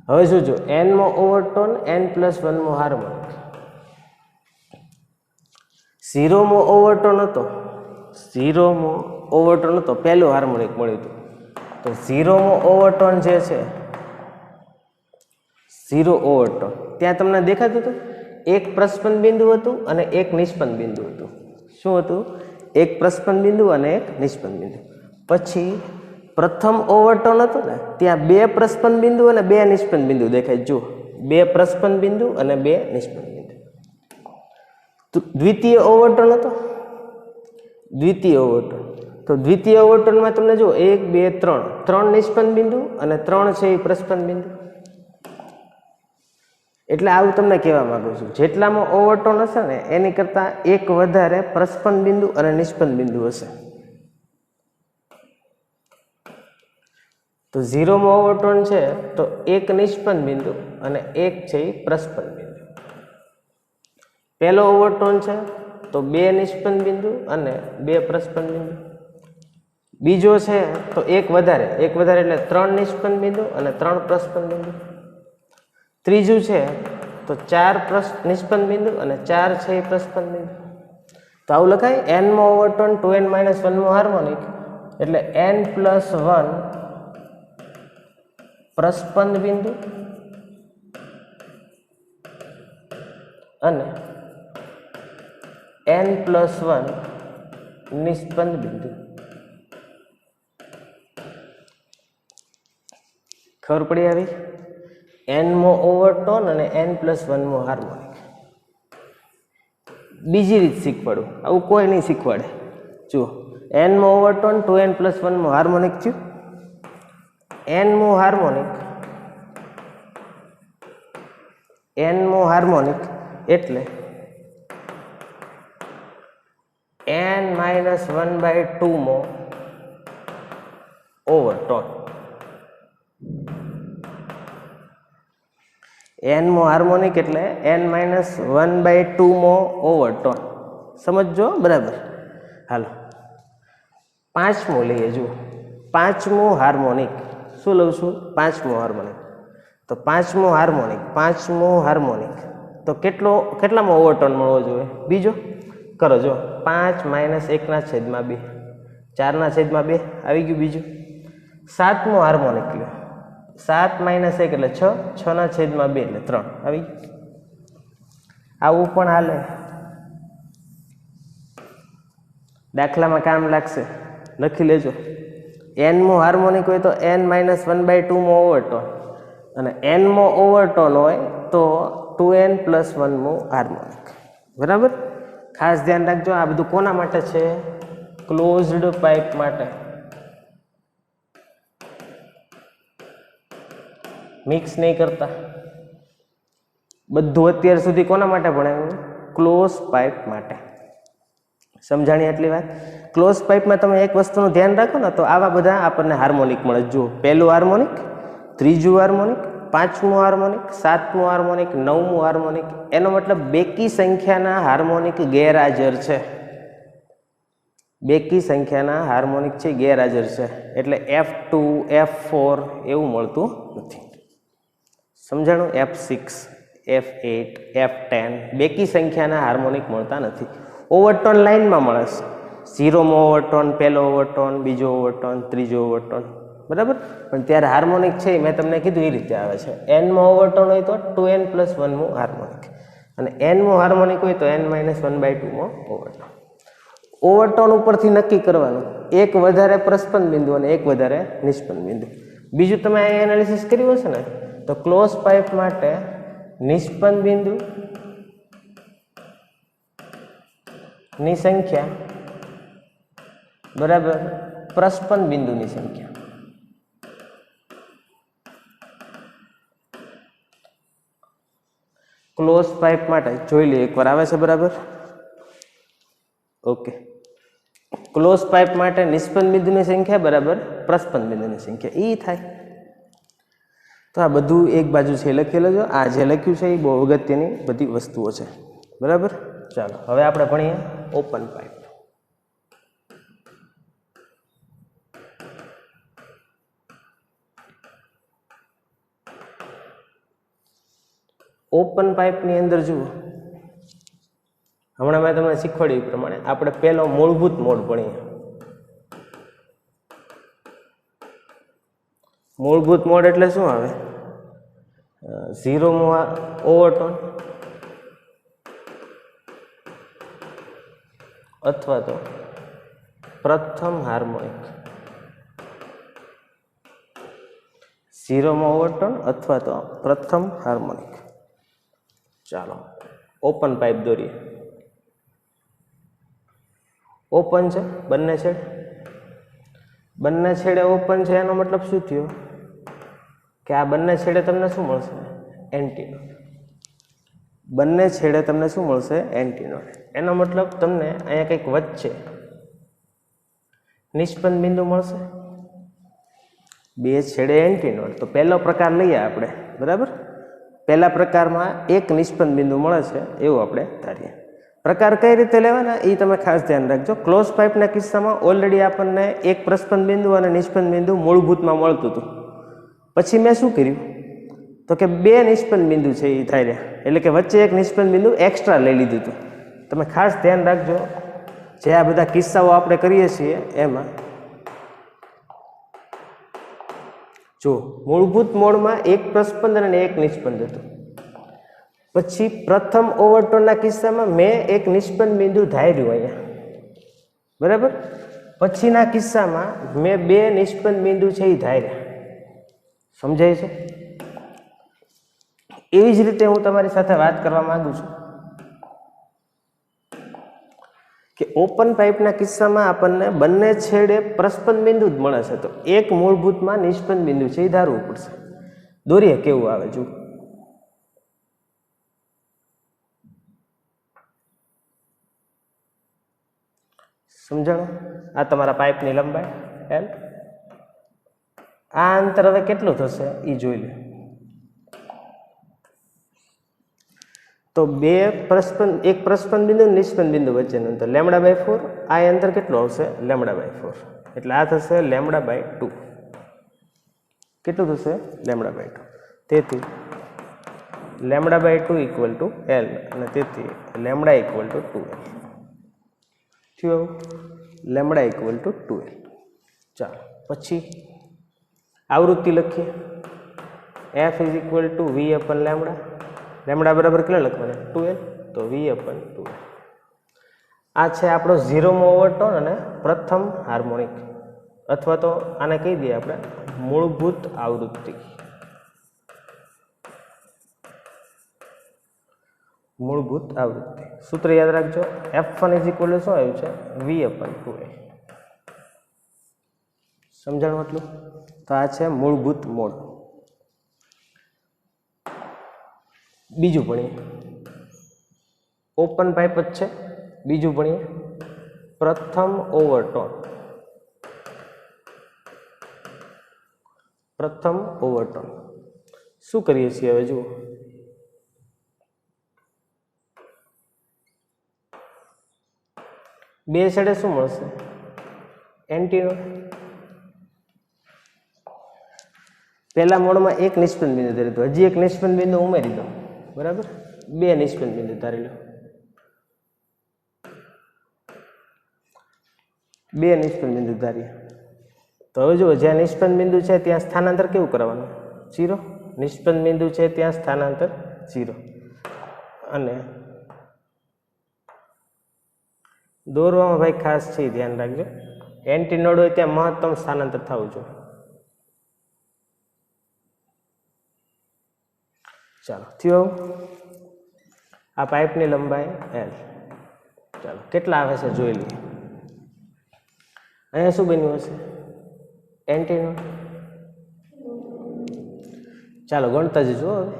હવે જોજો n મો ઓવરટોન n + 1મો હાર્મોનિક. 0મો ઓવરટોન હતો પહેલું હાર્મોનિક મળ્યું હતું. તો 0મો ઓવરટોન જે છે 0 ઓવરટોન ત્યાં તમને દેખાતું હતું એક પ્રસ્પંદ બિંદુ હતું અને એક નિષ્પન્ન બિંદુ હતું. શું હતું? એક પ્રસ્પંદ બિંદુ અને એક નિષ્પન્ન બિંદુ. પછી પ્રથમ ઓવરટોન હતું ને ત્યાં 2 પ્રસ્પંદ બિંદુ અને 2 નિષ્પન્ન બિંદુ દેખાય. જો 2 પ્રસ્પંદ બિંદુ અને 2 નિષ્પન્ન બિંદુ. દ્વિતીય ઓવરટોન હતો. તો દ્વિતીય ઓવરટોનમાં તમને જો 1 2 3 નિષ્પન્ન બિંદુ અને 3 છે એ પ્રસ્પંદ બિંદુ. એટલે આવું તમને કહેવા માંગુ છું જેટલામાં ઓવરટોન હશે ને એની કરતાં એક વધારે પ્રસ્પંદ બિંદુ અને નિષ્પન્ન બિંદુ હશે. તો 0મો ઓવરટોન છે તો એક નિષ્પન્ન બિંદુ અને એક છે એ પ્રસ્પંદ બિંદુ. પહેલો ઓવરટોન છે તો 2 નિષ્પન્ન બિંદુ અને 2 પ્રસ્પંદ બિંદુ. બીજો છે તો એક વધારે એટલે 3 નિષ્પન્ન બિંદુ અને 3 પ્રસ્પંદ બિંદુ. ત્રીજું છે તો 4 નિષ્પન્ન બિંદુ અને 4 છે એ પ્રસ્પંદ બિંદુ. તો આવું લખાય n મો ઓવરટોન 2n - 1મો હાર્મોનિક એટલે n + 1 પ્રસ્પંદ બિંદુ અને n + 1 નિષ્પન્ન બિંદુ. ખબર પડી આવી? n મો ઓવરટોન અને n + 1મો હાર્મોનિક. બીજી રીત શીખવાડું, આવું કોઈ નહીં શીખવાડે. જુઓ n મો ઓવરટોન 2n + 1મો હાર્મોનિક થયું. n મો હાર્મોનિક એટલે n - 1/2મો ઓવરટોન. n મો હાર્મોનિક એટલે n - 1/2મો ઓવરટોન. સમજો બરાબર. હાલો પાંચમો લઈએ. જુઓ પાંચમો હાર્મોનિક. શું લઉં છું? પાંચમો હાર્મોનિક. તો પાંચમો હાર્મોનિક તો કેટલામો ઓવરટોન મળવો જોઈએ? બીજો. કરો જો 5 - 1/2 4/2 આવી ગયું બીજું. સાતમો હાર્મોનિક લ્યો 7 - 1 એટલે 6 6/2 એટલે 3 આવી ગયું. આવું પણ હાલે, દાખલામાં કામ લાગશે, લખી લેજો. n મો હાર્મોનિક હોય તો n - 1/2મો ઓવરટોન અને n મો ઓવરટોન હોય તો 2n + 1મો હાર્મોનિક. બરાબર? ખાસ ધ્યાન રાખજો. આ બધું કોના માટે છે? ક્લોઝડ પાઇપ માટે. મિક્સ નહીં કરતા. બધું અત્યાર સુધી કોના માટે ભણાવ્યું? ક્લોઝ પાઇપ માટે. સમજાણી આટલી વાત? ક્લોઝ પાઇપમાં તમે એક વસ્તુનું ધ્યાન રાખો ને તો આવા બધા આપણને હાર્મોનિક મળે. જુઓ પહેલું હાર્મોનિક, ત્રીજું હાર્મોનિક, પાંચમું હાર્મોનિક, સાતમું હાર્મોનિક, નવમું હાર્મોનિક. એનો મતલબ બેકી સંખ્યાના હાર્મોનિક ગેરહાજર છે. બેકી સંખ્યાના હાર્મોનિક છે ગેરહાજર છે. એટલે F2 F4 એવું મળતું નથી. સમજાણું? F6 F8 F10 બેકી સંખ્યાના હાર્મોનિક મળતા નથી. ઓવરટોન લાઇનમાં મળે છે. 0માં ઓવરટોન, પહેલો ઓવરટોન, બીજો ઓવરટોન, ત્રીજો ઓવરટોન, બરાબર. પણ ત્યારે હાર્મોનિક છે મેં તમને કીધું એ રીતે આવે છે. એનમાં ઓવરટોન હોય તો 2n + 1 હાર્મોનિક, અને એનમાં હાર્મોનિક હોય તો n - 1/2 માં ઓવરટોન. ઓવરટોન ઉપરથી નક્કી કરવાનું એક વધારે પ્રસ્પંદ બિંદુ અને એક વધારે નિષ્પન્ન બિંદુ. બીજું તમે અહીં એનાલિસિસ કર્યું હશે ને, તો ક્લોઝ પાઇપ માટે નિષ્પન્ન બિંદુ ની સંખ્યા બરાબર પ્રસ્પંદ બિંદુની સંખ્યા. ક્લોઝ પાઇપ માટે જોઈ લઈએ એકવાર, આવે છે બરાબર? ઓકે. ક્લોઝ પાઇપ માટે નિષ્પન્ન બિંદુની સંખ્યા બરાબર પ્રસ્પંદ બિંદુની સંખ્યા એ થાય. તો આ બધું એક બાજુ છે લખેલું છે. આ જે લખ્યું છે એ બહુ અગત્યની બધી વસ્તુઓ છે, બરાબર. ચાલો હવે આપણે ભણીએ ઓપન પાઇપ. ઓપન પાઇપની અંદર જુઓ, હમણાં મેં તમને શીખવાડ્યું એ પ્રમાણે આપણે પહેલો મૂળભૂત મોડ ભણીએ. મૂળભૂત મોડ એટલે શું આવે? 0માં ઓવરટોન અથવા તો પ્રથમ હાર્મોનિક. 0માં ઓવરટોન અથવા તો પ્રથમ હાર્મોનિક. ચાલો ઓપન પાઇપ દોરીએ. ઓપન છે બંને છેડે, બંને છેડે ઓપન છે એનો મતલબ શું થયો કે આ બંને છેડે તમને શું મળશે? એન્ટીનોડ. બંને છેડે તમને શું મળશે? એન્ટીનોડ. એનો મતલબ તમને અહીંયા કંઈક વચ્ચે નિષ્પન્ન બિંદુ મળશે, બે છેડે એન્ટીનોડ. તો પહેલો પ્રકાર લઈએ આપણે, બરાબર. પહેલા પ્રકારમાં એક નિષ્પન્ન બિંદુ મળે છે એવું આપણે ધારીએ. પ્રકાર કઈ રીતે લેવાના એ તમે ખાસ ધ્યાન રાખજો. ક્લોઝ પાઇપના કિસ્સામાં ઓલરેડી આપણને એક પ્રસ્પંદ બિંદુ અને નિષ્પન્ન બિંદુ મૂળભૂતમાં મળતું હતું. પછી મેં શું કર્યું તો કે બે નિષ્પન્ન બિંદુ છે એ ધાર્યા, એટલે કે વચ્ચે એક નિષ્પન્ન બિંદુ એક્સ્ટ્રા લઈ લીધું હતું. તમે ખાસ ધ્યાન રાખજો, જે આ બધા કિસ્સાઓ આપણે કરીએ છીએ એમાં જો મૂળભૂત મોડમાં એક પ્રસ્પંદ અને એક નિષ્પન્દ હતું. પછી પ્રથમ ઓવરટોનના કિસ્સામાં મેં એક નિષ્પન્ન બિંદુ ધાર્યું અહીંયા, બરાબર. પછીના કિસ્સામાં મેં બે નિષ્પન્ન બિંદુ છે એ ધાર્યા. સમજાય છે? એવી જ રીતે હું તમારી સાથે વાત કરવા માંગુ છું કે ઓપન પાઇપના કિસ્સામાં આપણને બંને છેડે પ્રસ્પંદ બિંદુ જ મળે છે, તો એક મૂળભૂતમાં નિષ્પન્ન બિંદુ છે એ ધારવું પડશે. દોરીએ કેવું આવે જો. સમજાણું? આ તમારા પાઇપની લંબાઈ L. આ અંતર હવે કેટલું થશે એ જોઈ લે. તો બે પ્રસ્પંદ, એક પ્રસ્પંદ બિંદુ નિષ્પન્ન બિંદુ વચ્ચેનું અંતર λ/4. આ અંતર કેટલું આવશે? λ/4. એટલે આ થશે λ/2. કેટલું થશે? λ/2. તેથી λ/2 = L, અને તેથી λ = 2L. થયું? λ = 2L. ચાલો પછી આવૃત્તિ લખીએ. F = V/λ. લેમડા બરાબર કેટલા લખવાના? 2L. તો V/2L. આ છે આપણો 0માં ઓવરટોન અને પ્રથમ હાર્મોનિક, અથવા તો આને કહી દઈએ આપણે મૂળભૂત આવૃત્તિ. મૂળભૂત આવૃત્તિ સૂત્ર યાદ રાખજો. F1 = શું આવ્યું છે? V/2L. સમજાણું એટલું? તો આ છે મૂળભૂત મોડ. બીજું ભણીએ. ઓપન પાઇપ જ છે. બીજું ભણીએ પ્રથમ ઓવરટોન. પ્રથમ ઓવરટોન શું કરીએ છીએ હવે જુઓ. બે છેડે શું મળશે? એન્ટીનોડ. પહેલા મોડમાં એક નિષ્પન્ન બિંદુ ધર્યું હતું, હજી એક નિષ્પન્ન બિંદુ ઉમેરી દો. बराबर। बे निष्पन्न बिंदु धारी लो, बे निष्पन्न बिंदु धारिए तो हवे जो ज्यां निष्पन्न बिंदु है त्यां स्थानांतर केवुं करवानुं? 0। निष्पन्न बिंदु है त्यां स्थानांतर 0 अने दोरवामां भाई खास छे ध्यान राखजो, एंटी नोड होय त्यां महत्तम स्थानांतर थवुं जोईए। चलो थयो आ पाइपनी लंबाई L। चलो केटला आवे छे जोई लईए। अहींया शुं बन्युं हशे? Antinode. चलो गणता जजो हवे।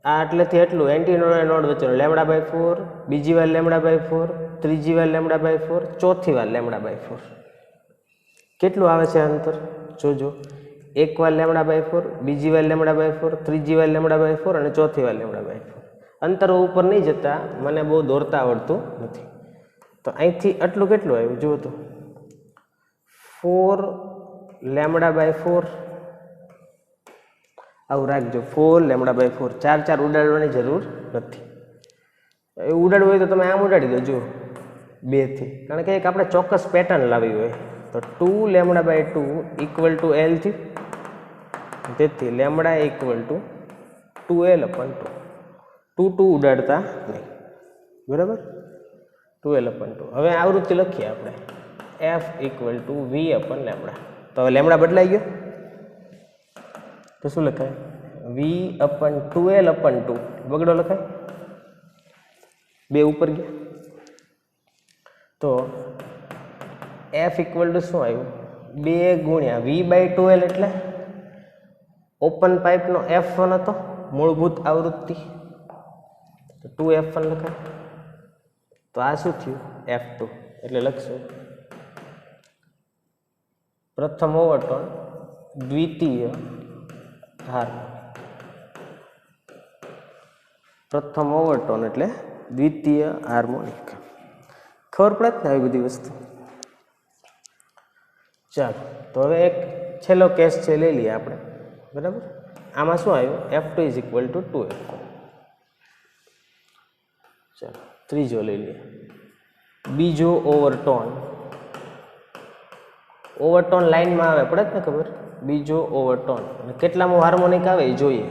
आ एटलेथी एटલું एंटी नोड અને नोड वच्चेनो λ/4, बीजी वार λ/4, ત્રીજી વાર λ/4, ચોથી વાર λ/4 કેટલું આવે છે અંતર જોજો। એક વાર λ/4, બીજી વાર λ/4, ત્રીજી વાર λ/4 અને ચોથી વાર λ/4। અંતરો ઉપર નહીં જતા મને બહુ દોરતા આવડતું નથી તો અહીંથી આટલું કેટલું આવ્યું જુઓ તો 4 λ/4 આવું રાખજો 4 λ/4 ચાર ચાર ઉડાડવાની જરૂર નથી। એ ઉડાડવું હોય તો તમે આમ ઉડાડી દો જુઓ 2 થી કારણ કે એક આપણે ચોક્કસ પેટર્ન લાવી હોય તો 2 λ/2 ઇક્વલ ટુ L થી તેથી લેમ્બડા ઇક્વલ ટુ 2L/2 2 ઉડાડતા નહીં બરાબર 2L/2 હવે આવૃત્તિ લખીએ આપણે F ઇક્વલ ટુ V/λ તો હવે લેમ્બડા બદલાઈ ગયો तो शू लखाय V/2L/2 बगड़ो लखाय बे ऊपर गया तो F इक्वल टू शू आयु 2 गुणिया V/2L एटले ओपन पाइप नो F1 हतो मूलभूत आवृत्ति तो 2F1 लखाय तो आ शू थयुं F2 एटले लखशो प्रथम ओवरटोन द्वितीय हार्मोनिक प्रथम ओवरटोन एटले द्वितीय हार्मोनिक खबर पड़े ने आई बधी वस्तु। चलो तो हवे एक छेल्लो केस छे लई लीए आपणे बराबर आमां शुं आव्युं F2 = 2F। चलो त्रीजो लई लीए बीजो ओवरटोन ओवरटोन लाइन में आवे पड़े ने खबर बीजो ओवरटोन केटलामो हार्मोनिक आवे ए जोईए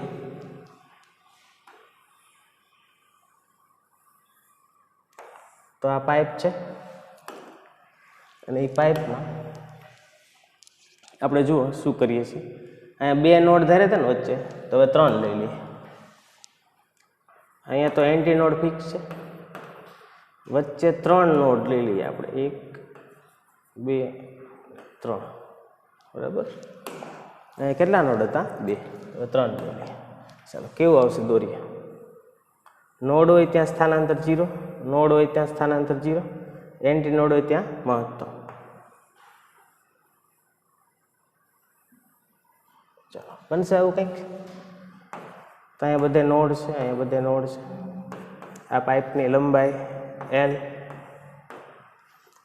तो आ पाइप छे अने ए पाइप में आपणे जुओ शुं करीए छीए अहींया 2 नोड धार्या हता ने वच्चे तो हवे 3 लई लीए अहींया तो एंटी नोड फिक्स छे वच्चे 3 नोड लई लीए आपणे 1 2 3 बराबर केटला नोड हता 2 3 लई चलो केवुं आवशे दोरीए नोड होय त्यां स्थानांतर 0 नोड होय त्यां स्थानांतर 0 एंटी नोड होय त्यां महत्तम। चलो बनशे आवुं कंईक तो अहींया बधे नोड छे अहींया बधे नोड छे आ पाइपनी लंबाई L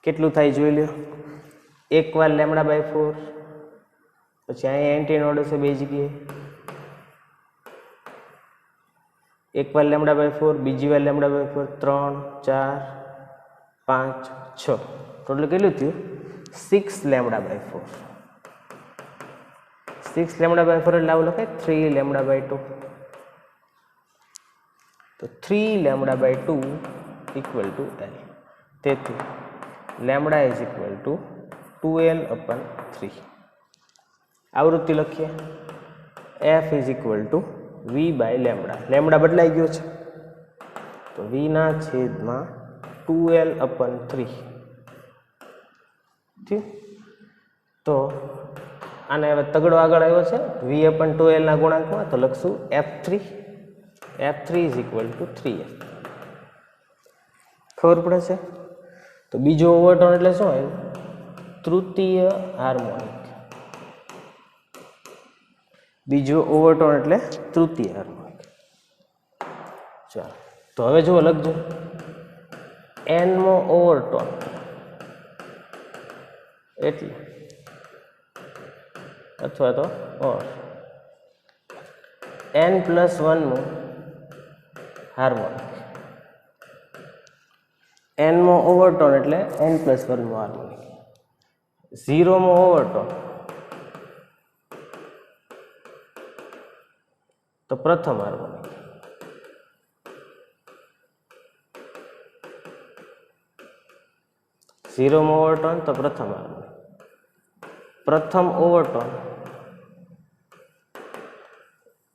केटલું થાય જોઈ લ્યો एक वार λ/4 પછી અહીંયા એન્ટી નોડ હશે બે જગ્યાએ एक वार λ/4 બીજી વાર λ/4 3 4 5 6 ટોટલ કેટલું થયું 6 λ/4 6 λ/4 એટલે આવું લખાય 3 λ/2 તો 3 λ/2 ઇક્વલ ટુ L તેથી lambda is equal to 2L/3 आवृत्ति लखीए F is equal to V/λ lambda बदलाई गयो छे तो V ना छेद में 2L/3 ठीक तो आने हवे तगड़ो आगळ आव्यो छे V/2L ना गुणांक में तो लखशुं F3 is equal to 3L खबर पड़े छे तो बीजो ओवरटोन एटले शुं आव्युं तृतीय हार्मोनिक बीजो ओवरटोन एटले तृतीय हार्मोनिक। चलो तो हवे जो लखजो n मो ओवरटोन एटले अथवा तो और n+1 मो હાર્મોનિક, એનમાં ઓવરટોન એટલે n+1 હાર્મોનિક, 0 ઓવરટોન તો પ્રથમ હાર્મોનિક, 0 ઓવરટોન તો પ્રથમ હાર્મોનિક, પ્રથમ ઓવરટોન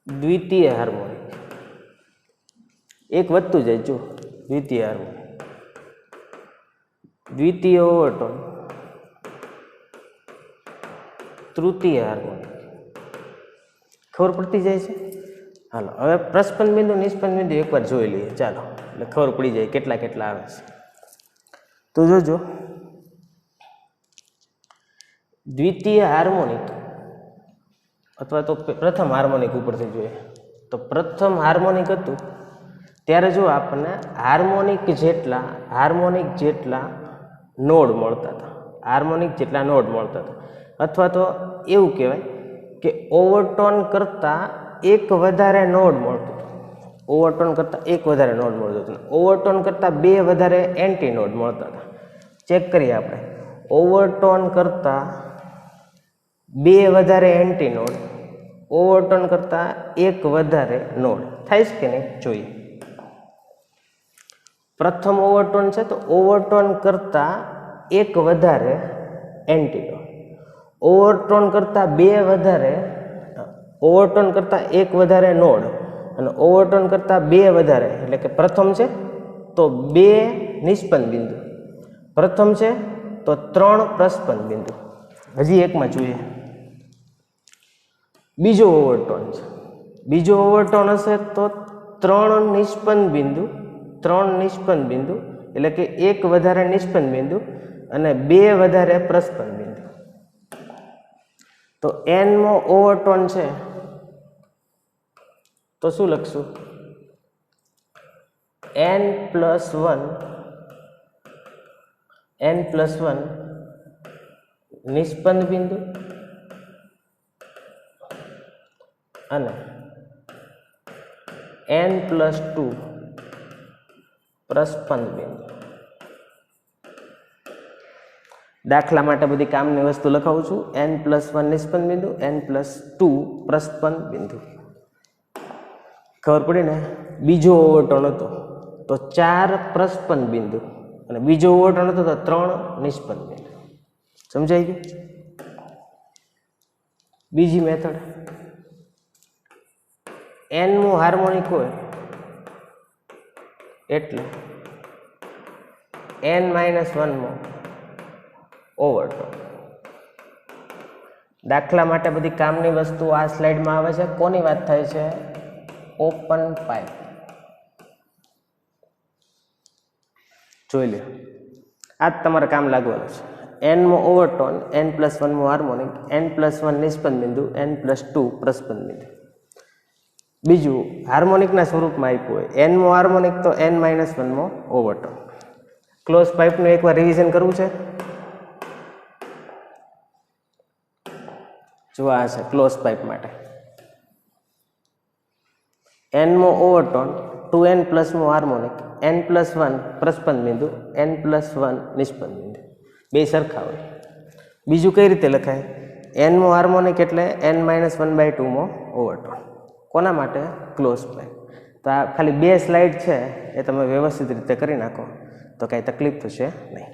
દ્વિતીય હાર્મોનિક, એક વધતું જાય જો દ્વિતીય હાર્મોનિક, દ્વિતીય ઓવરટોન તૃતીય હાર્મોનિક. ખબર પડતી જાય છે? હાલો હવે પ્રસ્પંદ બિંદુ નિસ્પંદ બિંદુ એકવાર જોઈ લઈએ, ચાલો એટલે ખબર પડી જાય કેટલા કેટલા આવે છે. તો જોજો દ્વિતીય હાર્મોનિક અથવા તો પ્રથમ હાર્મોનિક ઉપરથી જોઈએ તો પ્રથમ હાર્મોનિક હતું ત્યારે જો આપણને હાર્મોનિક જેટલા નોડ મળતા હતા, હાર્મોનિક જેટલા નોડ મળતા હતા, અથવા તો એવું કહેવાય કે ઓવરટોન કરતાં એક વધારે નોડ મળતું હતું, ઓવરટોન કરતાં એક વધારે નોડ મળતું હતું, ઓવરટોન કરતાં બે વધારે એન્ટી નોડ મળતા હતા. ચેક કરીએ આપણે, ઓવરટોન કરતાં બે વધારે એન્ટી નોડ, ઓવરટોન કરતાં એક વધારે નોડ થાય છે કે નહીં જોઈએ. પ્રથમ ઓવરટોન છે તો ઓવરટોન કરતાં એક વધારે એન્ટી નોડ, ઓવરટોન કરતાં બે વધારે, ઓવરટોન કરતાં એક વધારે નોડ અને ઓવરટોન કરતાં બે વધારે એટલે કે પ્રથમ છે તો બે નિસ્પંદ બિંદુ, પ્રથમ છે તો 3 પ્રસ્પંદ બિંદુ. હજી એકમાં જોઈએ, બીજો ઓવરટોન છે, બીજો ઓવરટોન હશે તો 3 નિસ્પંદ બિંદુ, 3 નિસ્પંદ બિંદુ એટલે કે એક વધારે નિસ્પંદ બિંદુ અને બે વધારે પ્રસ્પંદ બિંદુ. તો n ઓવરટોન છે તો શું લખશું? n+1 નિસ્પંદ બિંદુ અને n+2 પ્રસ્પંદ બિંદુ. દાખલા માટે બધી કામની વસ્તુ લખાવું છું. n+1 નિસ્પંદ બિંદુ, n+2 પ્રસ્પંદ બિંદુ. ખબર પડી ને? બીજો ઓવરટોન હતો તો 4 પ્રસ્પંદ બિંદુ અને બીજો ઓવરટોન હતો તો 3 નિસ્પંદ બિંદુ. સમજાઈ ગયું? બીજી મેથડ, n હાર્મોનિક હોય એટલે n-1 ઓવરટોન. દાખલા માટે બધી કામની વસ્તુ આ સ્લાઇડમાં આવે છે. કોની વાત થાય છે? Open pipe. જોઈ લો, આ જ તમારે કામ લાગવાનું છે. n ઓવરટોન, n+1 હાર્મોનિક, n+1 નિસ્પંદ બિંદુ, n+2 પ્રસ્પંદ બિંદુ. બીજું હાર્મોનિકના સ્વરૂપમાં આપ્યું હોય, n હાર્મોનિક તો n-1 ઓવરટોન. ક્લોઝ પાઇપનું એકવાર રિવિઝન કરવું છે. જો આ છે ક્લોઝ પાઇપ માટે n ઓવરટોન, 2n+1 હાર્મોનિક, n+1 પ્રસ્પંદ બિંદુ, n+1 નિસ્પંદ બિંદુ. બે સરખા હોય. બીજું કઈ રીતે લખાય? n હાર્મોનિક એટલે n-1/2 ઓવરટોન. કોના માટે? Close pipe. તો આ ખાલી બે સ્લાઇડ છે, એ તમે વ્યવસ્થિત રીતે કરી નાખો તો કાંઈ તકલીફ થશે નહીં.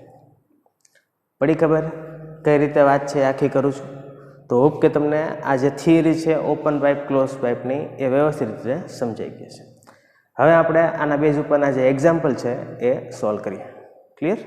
પડી ખબર કઈ રીતે વાત છે આખી કરું છું? તો હોપ કે તમને આ જે થિયરી છે ઓપન પાઇપ ક્લોઝ પાઇપની એ વ્યવસ્થિત રીતે સમજાઈ ગઈ છે. હવે આપણે આના બેઝ ઉપરના જે એક્ઝામ્પલ છે એ સોલ્વ કરીએ. ક્લિયર?